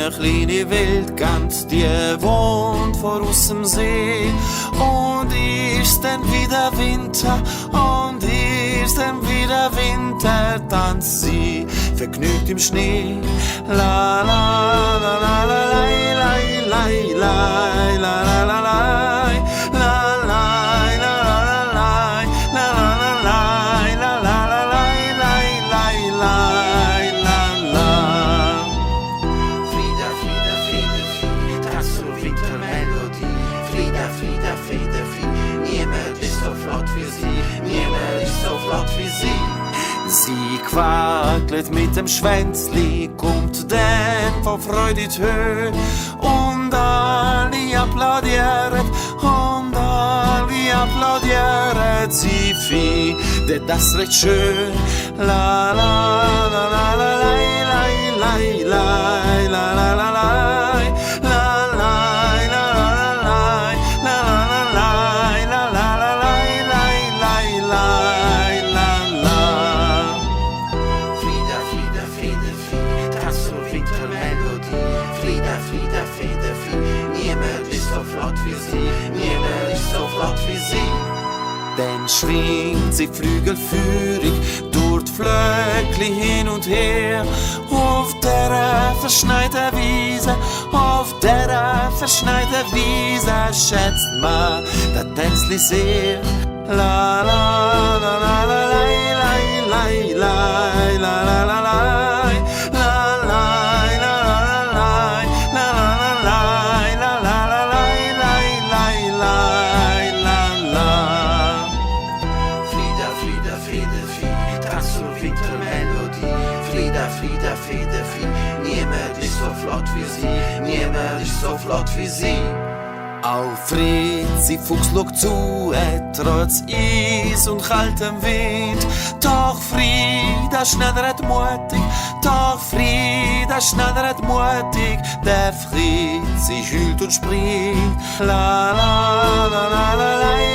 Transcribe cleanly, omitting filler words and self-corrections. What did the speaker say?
eine kleine Wildgans, die wohnt vor aus dem See. Und ist dann wieder Winter, und ist dann wieder Winter, tanzt sie vergnügt im Schnee. La la la la la la la la la la la la. Sie quakelt mit dem Schwänzli, kommt dann vor Freude in die Höhe. Und alle applaudieren, und alle applaudieren. Sie findet das recht schön. La la la la la la la la la la la la. Dann schwingt sie flügelführig durch die Flöckli hin und her. Auf der verschneiten Wiese, auf der verschneiten Wiese schätzt man das Tänzli sehr. La la la la la la la la la la la la. So flott wie sie. Auf Fritzi Fuchs schaut zu, trotz Eis und kaltem Wind. Doch Frida schneidert mutig, doch Frida schneidert mutig. Der Fritzi heult und springt. La la la la la la.